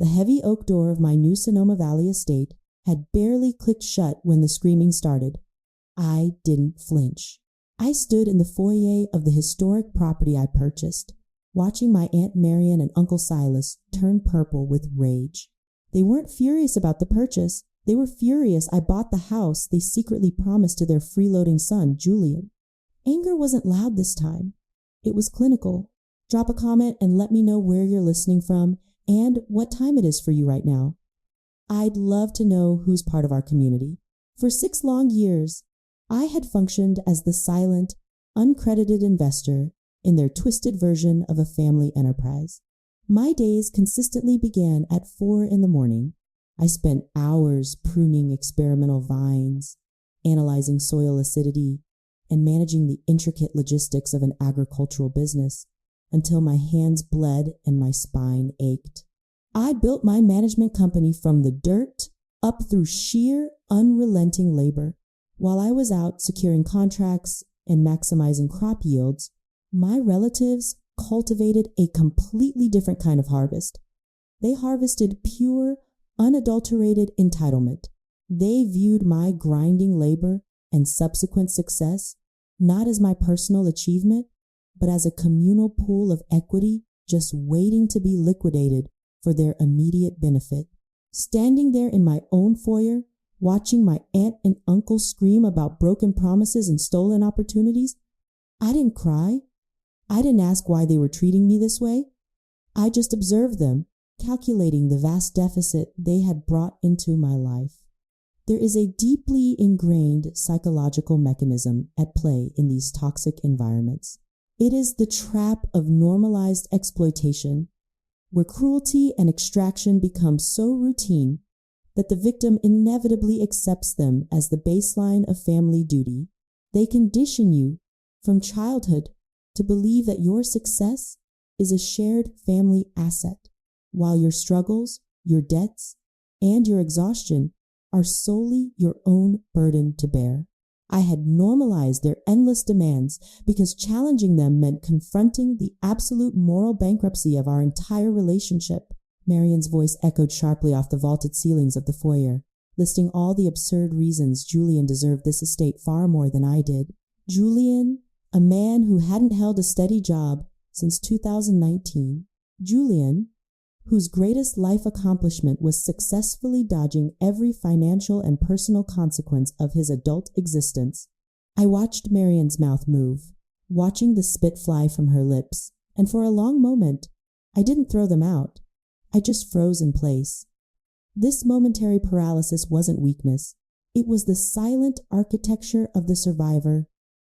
The heavy oak door of my new Sonoma Valley estate had barely clicked shut when the screaming started. I didn't flinch. I stood in the foyer of the historic property I purchased, watching my Aunt Marian and Uncle Silas turn purple with rage. They weren't furious about the purchase. They were furious I bought the house they secretly promised to their freeloading son, Julian. Anger wasn't loud this time. It was clinical. Drop a comment and let me know where you're listening from and what time it is for you right now. I'd love to know who's part of our community. For 6 long years, I had functioned as the silent, uncredited investor in their twisted version of a family enterprise. My days consistently began at 4 a.m. I spent hours pruning experimental vines, analyzing soil acidity, and managing the intricate logistics of an agricultural business until my hands bled and my spine ached. I built my management company from the dirt up through sheer, unrelenting labor. While I was out securing contracts and maximizing crop yields, my relatives cultivated a completely different kind of harvest. They harvested pure, unadulterated entitlement. They viewed my grinding labor and subsequent success not as my personal achievement, but as a communal pool of equity just waiting to be liquidated for their immediate benefit. Standing there in my own foyer, watching my aunt and uncle scream about broken promises and stolen opportunities, I didn't cry. I didn't ask why they were treating me this way. I just observed them, calculating the vast deficit they had brought into my life. There is a deeply ingrained psychological mechanism at play in these toxic environments. It is the trap of normalized exploitation, where cruelty and extraction become so routine that the victim inevitably accepts them as the baseline of family duty. They condition you from childhood to believe that your success is a shared family asset, while your struggles, your debts, and your exhaustion are solely your own burden to bear. I had normalized their endless demands because challenging them meant confronting the absolute moral bankruptcy of our entire relationship. Marian's voice echoed sharply off the vaulted ceilings of the foyer, listing all the absurd reasons Julian deserved this estate far more than I did. Julian, a man who hadn't held a steady job since 2019. Julian, whose greatest life accomplishment was successfully dodging every financial and personal consequence of his adult existence. I watched Marian's mouth move, watching the spit fly from her lips, and for a long moment, I didn't throw them out. I just froze in place. This momentary paralysis wasn't weakness. It was the silent architecture of the survivor,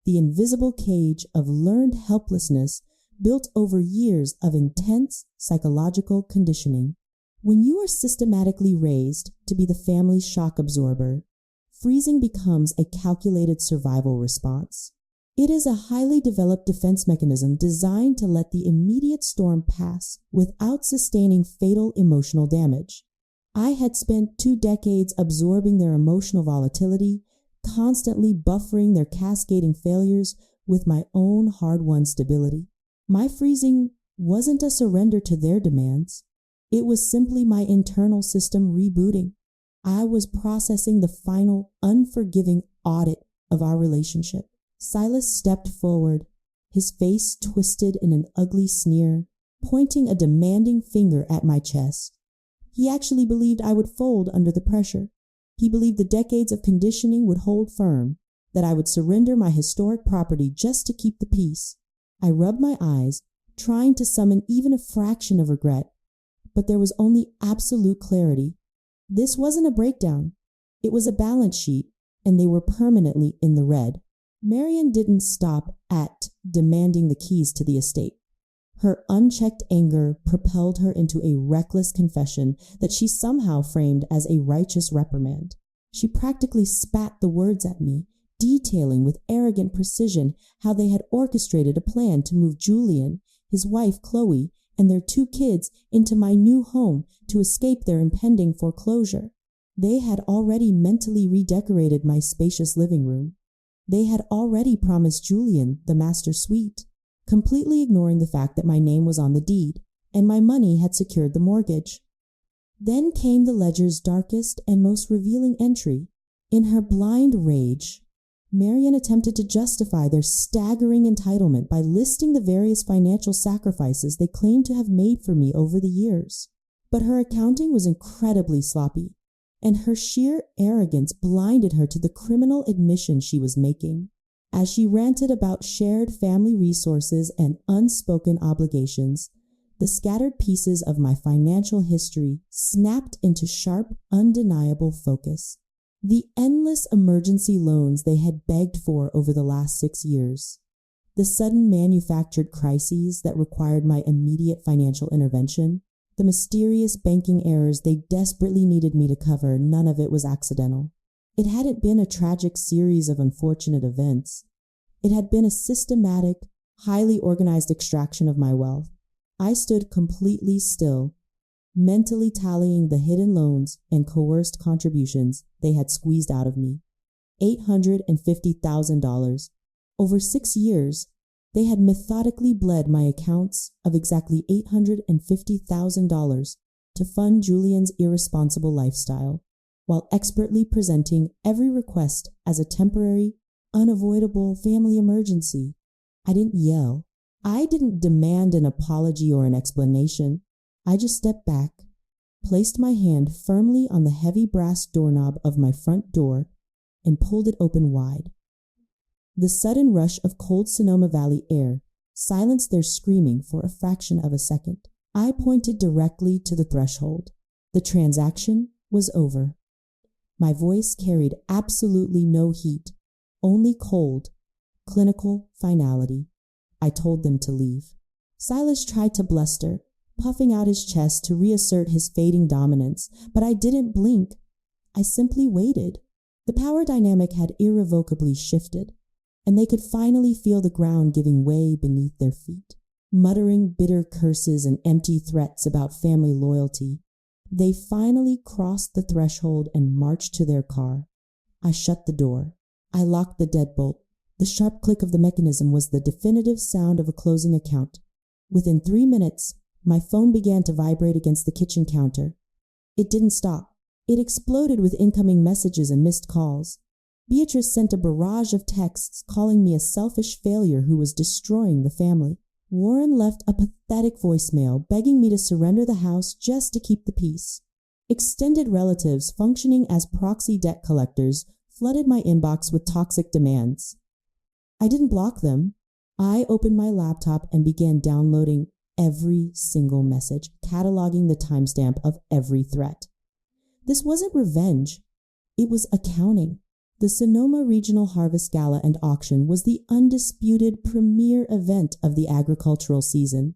the invisible cage of learned helplessness built over years of intense psychological conditioning. When you are systematically raised to be the family's shock absorber, freezing becomes a calculated survival response. It is a highly developed defense mechanism designed to let the immediate storm pass without sustaining fatal emotional damage. I had spent 2 decades absorbing their emotional volatility, constantly buffering their cascading failures with my own hard-won stability. My freezing wasn't a surrender to their demands. It was simply my internal system rebooting. I was processing the final, unforgiving audit of our relationship. Silas stepped forward, his face twisted in an ugly sneer, pointing a demanding finger at my chest. He actually believed I would fold under the pressure. He believed the decades of conditioning would hold firm, that I would surrender my historic property just to keep the peace. I rubbed my eyes, trying to summon even a fraction of regret, but there was only absolute clarity. This wasn't a breakdown. It was a balance sheet, and they were permanently in the red. Marian didn't stop at demanding the keys to the estate. Her unchecked anger propelled her into a reckless confession that she somehow framed as a righteous reprimand. She practically spat the words at me, detailing with arrogant precision how they had orchestrated a plan to move Julian, his wife Chloe, and their 2 kids into my new home to escape their impending foreclosure. They had already mentally redecorated my spacious living room. They had already promised Julian the master suite, completely ignoring the fact that my name was on the deed and my money had secured the mortgage. Then came the ledger's darkest and most revealing entry. In her blind rage, Marian attempted to justify their staggering entitlement by listing the various financial sacrifices they claimed to have made for me over the years. But her accounting was incredibly sloppy, and her sheer arrogance blinded her to the criminal admission she was making. As she ranted about shared family resources and unspoken obligations, the scattered pieces of my financial history snapped into sharp, undeniable focus. The endless emergency loans they had begged for over the last 6 years, the sudden manufactured crises that required my immediate financial intervention, the mysterious banking errors they desperately needed me to cover, none of it was accidental. It hadn't been a tragic series of unfortunate events. It had been a systematic, highly organized extraction of my wealth. I stood completely still, mentally tallying the hidden loans and coerced contributions they had squeezed out of me. $850,000. Over 6 years, they had methodically bled my accounts of exactly $850,000 to fund Julian's irresponsible lifestyle, while expertly presenting every request as a temporary, unavoidable family emergency. I didn't yell. I didn't demand an apology or an explanation. I just stepped back, placed my hand firmly on the heavy brass doorknob of my front door, and pulled it open wide. The sudden rush of cold Sonoma Valley air silenced their screaming for a fraction of a second. I pointed directly to the threshold. The transaction was over. My voice carried absolutely no heat, only cold, clinical finality. I told them to leave. Silas tried to bluster, puffing out his chest to reassert his fading dominance, but I didn't blink. I simply waited. The power dynamic had irrevocably shifted, and they could finally feel the ground giving way beneath their feet. Muttering bitter curses and empty threats about family loyalty, they finally crossed the threshold and marched to their car. I shut the door. I locked the deadbolt. The sharp click of the mechanism was the definitive sound of a closing account. Within 3 minutes, my phone began to vibrate against the kitchen counter. It didn't stop. It exploded with incoming messages and missed calls. Beatrice sent a barrage of texts calling me a selfish failure who was destroying the family. Warren left a pathetic voicemail begging me to surrender the house just to keep the peace. Extended relatives functioning as proxy debt collectors flooded my inbox with toxic demands. I didn't block them. I opened my laptop and began downloading every single message, cataloging the timestamp of every threat. This wasn't revenge. It was accounting. The Sonoma Regional Harvest Gala and Auction was the undisputed premier event of the agricultural season.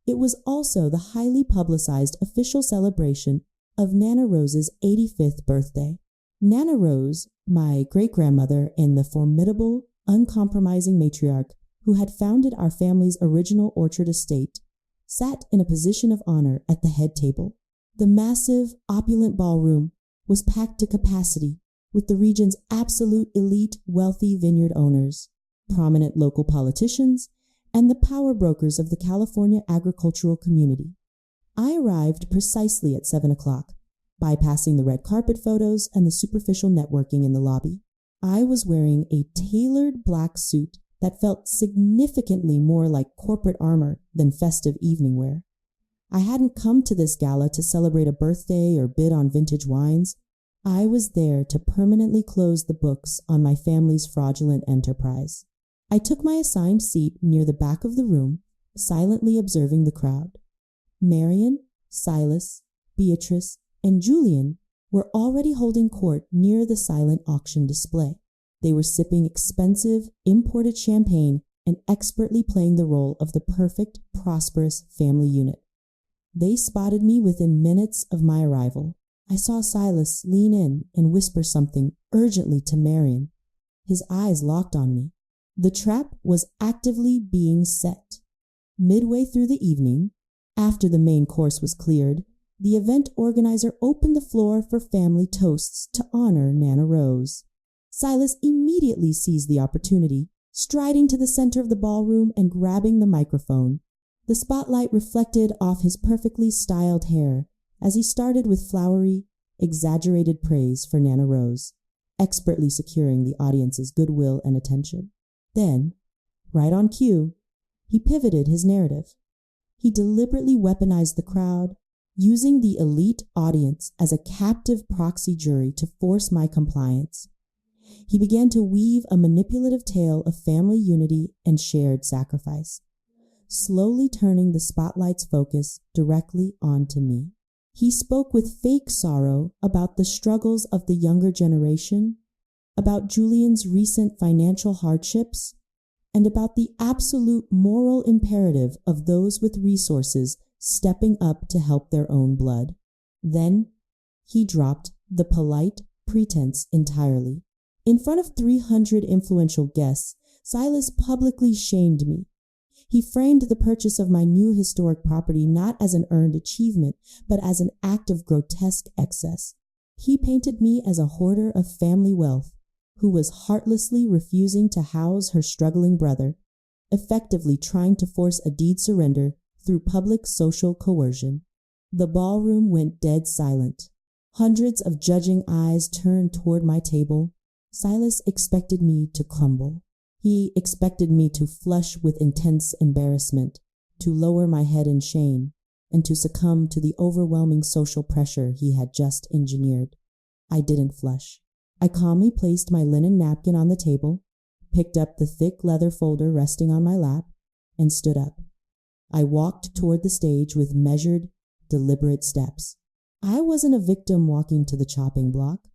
It was also the highly publicized official celebration of Nana Rose's 85th birthday. Nana Rose, my great-grandmother and the formidable, uncompromising matriarch who had founded our family's original orchard estate, sat in a position of honor at the head table. The massive, opulent ballroom was packed to capacity with the region's absolute elite wealthy vineyard owners, prominent local politicians, and the power brokers of the California agricultural community. I arrived precisely at 7 o'clock, bypassing the red carpet photos and the superficial networking in the lobby. I was wearing a tailored black suit that felt significantly more like corporate armor than festive evening wear. I hadn't come to this gala to celebrate a birthday or bid on vintage wines. I was there to permanently close the books on my family's fraudulent enterprise. I took my assigned seat near the back of the room, silently observing the crowd. Marian, Silas, Beatrice, and Julian were already holding court near the silent auction display. They were sipping expensive, imported champagne and expertly playing the role of the perfect, prosperous family unit. They spotted me within minutes of my arrival. I saw Silas lean in and whisper something urgently to Marian. His eyes locked on me. The trap was actively being set. Midway through the evening, after the main course was cleared, the event organizer opened the floor for family toasts to honor Nana Rose. Silas immediately seized the opportunity, striding to the center of the ballroom and grabbing the microphone. The spotlight reflected off his perfectly styled hair, as he started with flowery, exaggerated praise for Nana Rose, expertly securing the audience's goodwill and attention. Then, right on cue, he pivoted his narrative. He deliberately weaponized the crowd, using the elite audience as a captive proxy jury to force my compliance. He began to weave a manipulative tale of family unity and shared sacrifice, slowly turning the spotlight's focus directly onto me. He spoke with fake sorrow about the struggles of the younger generation, about Julian's recent financial hardships, and about the absolute moral imperative of those with resources stepping up to help their own blood. Then he dropped the polite pretense entirely. In front of 300 influential guests, Silas publicly shamed me. He framed the purchase of my new historic property not as an earned achievement, but as an act of grotesque excess. He painted me as a hoarder of family wealth, who was heartlessly refusing to house her struggling brother, effectively trying to force a deed surrender through public social coercion. The ballroom went dead silent. Hundreds of judging eyes turned toward my table. Silas expected me to crumble. He expected me to flush with intense embarrassment, to lower my head in shame, and to succumb to the overwhelming social pressure he had just engineered. I didn't flush. I calmly placed my linen napkin on the table, picked up the thick leather folder resting on my lap, and stood up. I walked toward the stage with measured, deliberate steps. I wasn't a victim walking to the chopping block.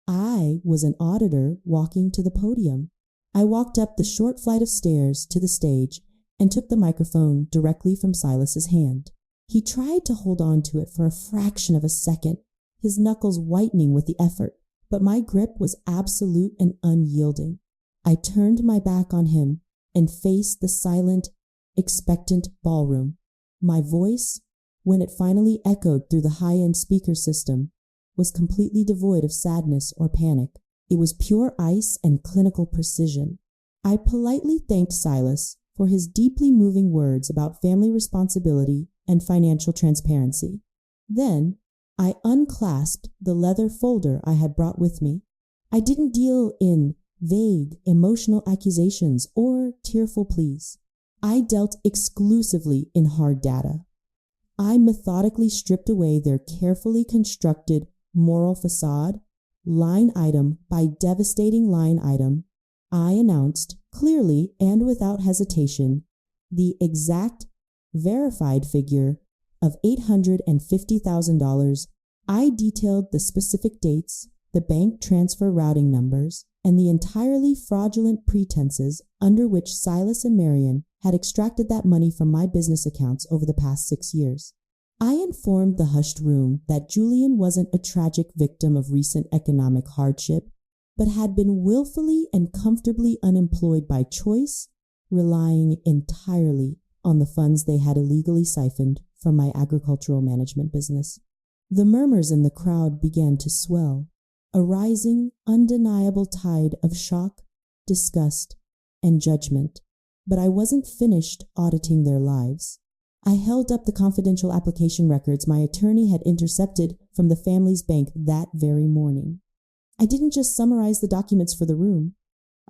I was an auditor walking to the podium. I walked up the short flight of stairs to the stage and took the microphone directly from Silas's hand. He tried to hold on to it for a fraction of a second, his knuckles whitening with the effort, but my grip was absolute and unyielding. I turned my back on him and faced the silent, expectant ballroom. My voice, when it finally echoed through the high-end speaker system, was completely devoid of sadness or panic. It was pure ice and clinical precision. I politely thanked Silas for his deeply moving words about family responsibility and financial transparency. Then I unclasped the leather folder I had brought with me. I didn't deal in vague, emotional accusations or tearful pleas. I dealt exclusively in hard data. I methodically stripped away their carefully constructed moral facade. Line item by devastating line item, I announced clearly and without hesitation the exact verified figure of $850,000. I detailed the specific dates, the bank transfer routing numbers, and the entirely fraudulent pretenses under which Silas and Marion had extracted that money from my business accounts over the past 6 years. I informed the hushed room that Julian wasn't a tragic victim of recent economic hardship, but had been willfully and comfortably unemployed by choice, relying entirely on the funds they had illegally siphoned from my agricultural management business. The murmurs in the crowd began to swell, a rising, undeniable tide of shock, disgust, and judgment. But I wasn't finished auditing their lives. I held up the confidential application records my attorney had intercepted from the family's bank that very morning. I didn't just summarize the documents for the room.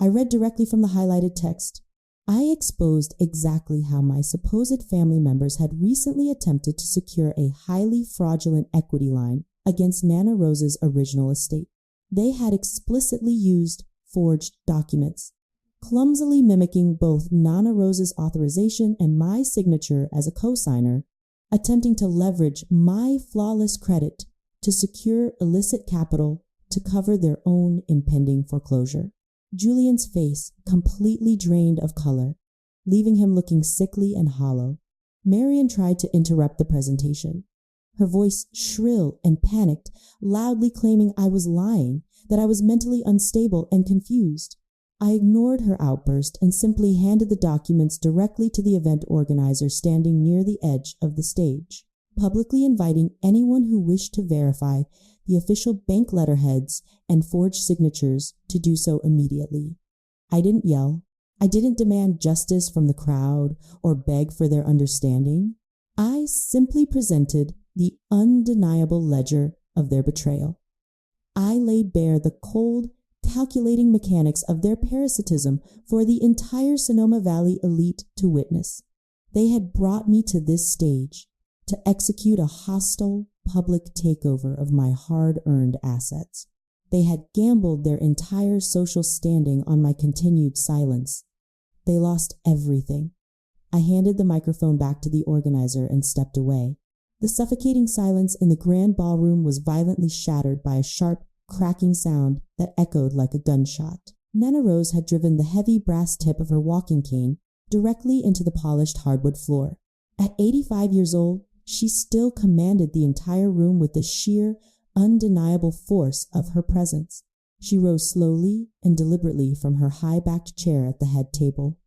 I read directly from the highlighted text. I exposed exactly how my supposed family members had recently attempted to secure a highly fraudulent equity line against Nana Rose's original estate. They had explicitly used forged documents, clumsily mimicking both Nana Rose's authorization and my signature as a co-signer, attempting to leverage my flawless credit to secure illicit capital to cover their own impending foreclosure. Julian's face completely drained of color, leaving him looking sickly and hollow. Marion tried to interrupt the presentation, her voice shrill and panicked, loudly claiming I was lying, that I was mentally unstable and confused. I ignored her outburst and simply handed the documents directly to the event organizer standing near the edge of the stage, publicly inviting anyone who wished to verify the official bank letterheads and forged signatures to do so immediately. I didn't yell. I didn't demand justice from the crowd or beg for their understanding. I simply presented the undeniable ledger of their betrayal. I laid bare the cold, calculating mechanics of their parasitism for the entire Sonoma Valley elite to witness. They had brought me to this stage to execute a hostile public takeover of my hard-earned assets. They had gambled their entire social standing on my continued silence. They lost everything. I handed the microphone back to the organizer and stepped away. The suffocating silence in the grand ballroom was violently shattered by a sharp, cracking sound that echoed like a gunshot. Nana Rose had driven the heavy brass tip of her walking cane directly into the polished hardwood floor. At 85 years old, she still commanded the entire room with the sheer, undeniable force of her presence. She rose slowly and deliberately from her high-backed chair at the head table.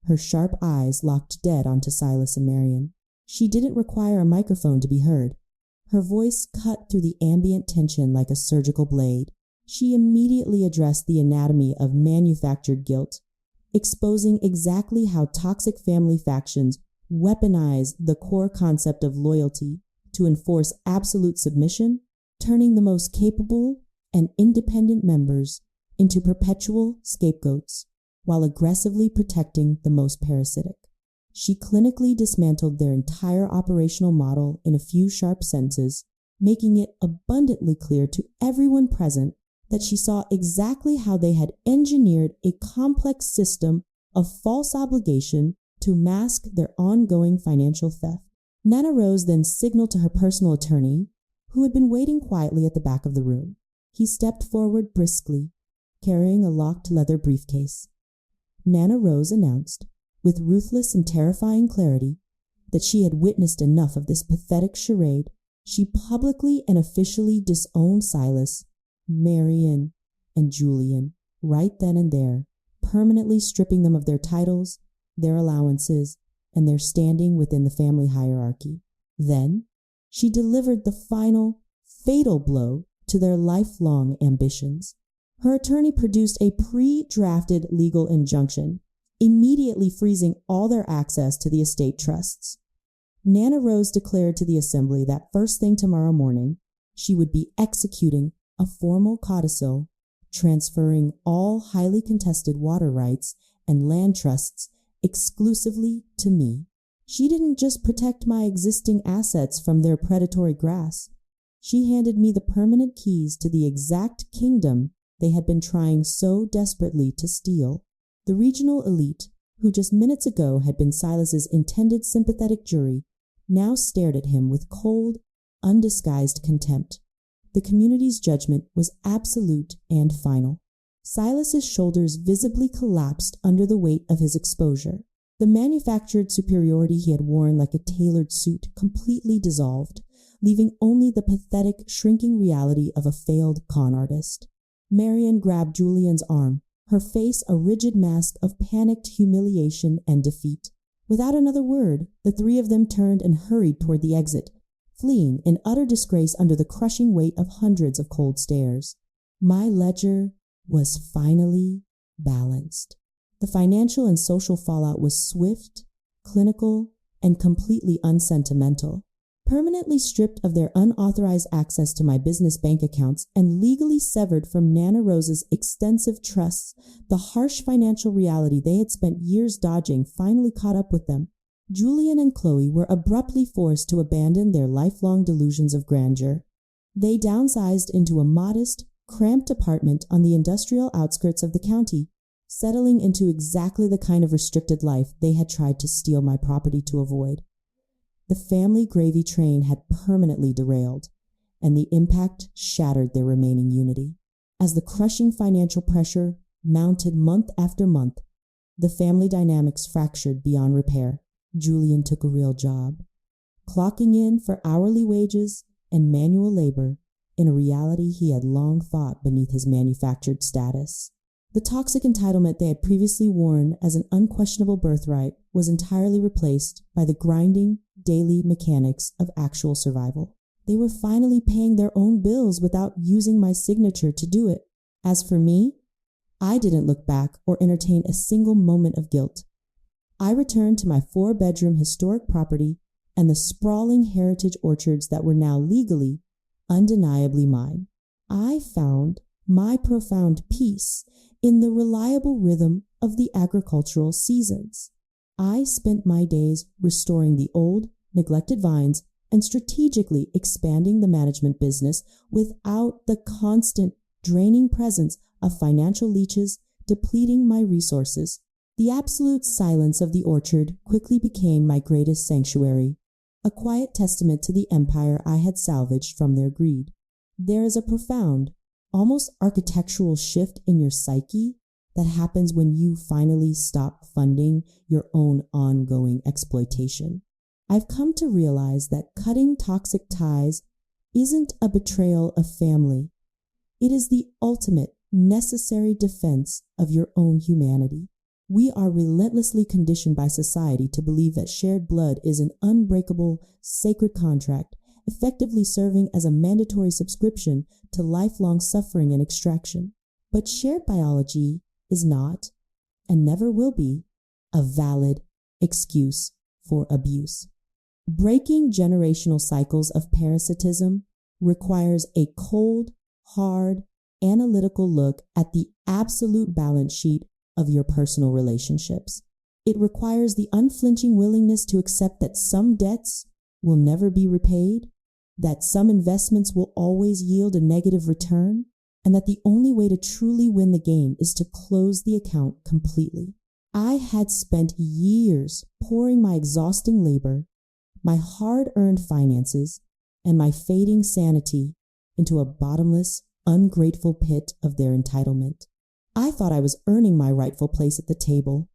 Her sharp eyes locked dead onto Silas and Marion. She didn't require a microphone to be heard. Her voice cut through the ambient tension like a surgical blade. She immediately addressed the anatomy of manufactured guilt, exposing exactly how toxic family factions weaponize the core concept of loyalty to enforce absolute submission, turning the most capable and independent members into perpetual scapegoats while aggressively protecting the most parasitic. She clinically dismantled their entire operational model in a few sharp sentences, making it abundantly clear to everyone present that she saw exactly how they had engineered a complex system of false obligation to mask their ongoing financial theft. Nana Rose then signaled to her personal attorney, who had been waiting quietly at the back of the room. He stepped forward briskly, carrying a locked leather briefcase. Nana Rose announced, with ruthless and terrifying clarity, that she had witnessed enough of this pathetic charade. She publicly and officially disowned Silas, Marion, and Julian right then and there, permanently stripping them of their titles, their allowances, and their standing within the family hierarchy. Then, she delivered the final, fatal blow to their lifelong ambitions. Her attorney produced a pre-drafted legal injunction, immediately freezing all their access to the estate trusts. Nana Rose declared to the assembly that first thing tomorrow morning, she would be executing a formal codicil, transferring all highly contested water rights and land trusts exclusively to me. She didn't just protect my existing assets from their predatory grasp. She handed me the permanent keys to the exact kingdom they had been trying so desperately to steal. The regional elite, who just minutes ago had been Silas's intended sympathetic jury, now stared at him with cold, undisguised contempt. The community's judgment was absolute and final. Silas's shoulders visibly collapsed under the weight of his exposure. The manufactured superiority he had worn like a tailored suit completely dissolved, leaving only the pathetic, shrinking reality of a failed con artist. Marion grabbed Julian's arm, her face a rigid mask of panicked humiliation and defeat. Without another word, the three of them turned and hurried toward the exit, fleeing in utter disgrace under the crushing weight of hundreds of cold stares. My ledger was finally balanced. The financial and social fallout was swift, clinical, and completely unsentimental. Permanently stripped of their unauthorized access to my business bank accounts and legally severed from Nana Rose's extensive trusts, the harsh financial reality they had spent years dodging finally caught up with them. Julian and Chloe were abruptly forced to abandon their lifelong delusions of grandeur. They downsized into a modest, cramped apartment on the industrial outskirts of the county, settling into exactly the kind of restricted life they had tried to steal my property to avoid. The family gravy train had permanently derailed, and the impact shattered their remaining unity. As the crushing financial pressure mounted month after month, the family dynamics fractured beyond repair. Julian took a real job, clocking in for hourly wages and manual labor in a reality he had long fought beneath his manufactured status. The toxic entitlement they had previously worn as an unquestionable birthright was entirely replaced by the grinding, daily mechanics of actual survival. They were finally paying their own bills without using my signature to do it. As for me, I didn't look back or entertain a single moment of guilt. I returned to my 4-bedroom historic property and the sprawling heritage orchards that were now legally, undeniably mine. I found my profound peace in the reliable rhythm of the agricultural seasons. I spent my days restoring the old, neglected vines and strategically expanding the management business without the constant, draining presence of financial leeches depleting my resources. The absolute silence of the orchard quickly became my greatest sanctuary, a quiet testament to the empire I had salvaged from their greed. There is a profound, almost architectural shift in your psyche that happens when you finally stop funding your own ongoing exploitation. I've come to realize that cutting toxic ties isn't a betrayal of family. It is the ultimate, necessary defense of your own humanity. We are relentlessly conditioned by society to believe that shared blood is an unbreakable, sacred contract, effectively serving as a mandatory subscription to lifelong suffering and extraction. But shared biology is not, and never will be, a valid excuse for abuse. Breaking generational cycles of parasitism requires a cold, hard, analytical look at the absolute balance sheet of your personal relationships. It requires the unflinching willingness to accept that some debts will never be repaid, that some investments will always yield a negative return, and that the only way to truly win the game is to close the account completely. I had spent years pouring my exhausting labor, my hard-earned finances, and my fading sanity into a bottomless, ungrateful pit of their entitlement. I thought I was earning my rightful place at the table.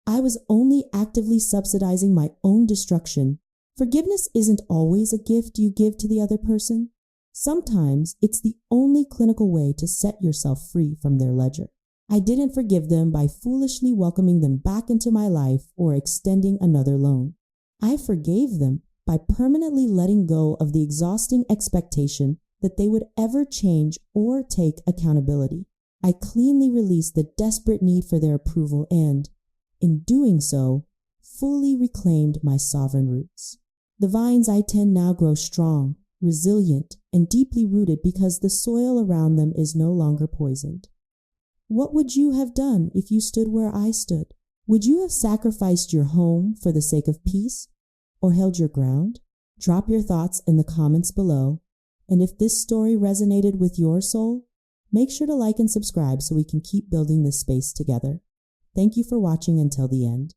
I was only actively subsidizing my own destruction. Forgiveness isn't always a gift you give to the other person. Sometimes it's the only clinical way to set yourself free from their ledger. I didn't forgive them by foolishly welcoming them back into my life or extending another loan. I forgave them by permanently letting go of the exhausting expectation that they would ever change or take accountability. I cleanly released the desperate need for their approval and, in doing so, fully reclaimed my sovereign roots. The vines I tend now grow strong, resilient, and deeply rooted because the soil around them is no longer poisoned. What would you have done if you stood where I stood? Would you have sacrificed your home for the sake of peace, or held your ground? Drop your thoughts in the comments below, and if this story resonated with your soul, make sure to like and subscribe so we can keep building this space together. Thank you for watching until the end.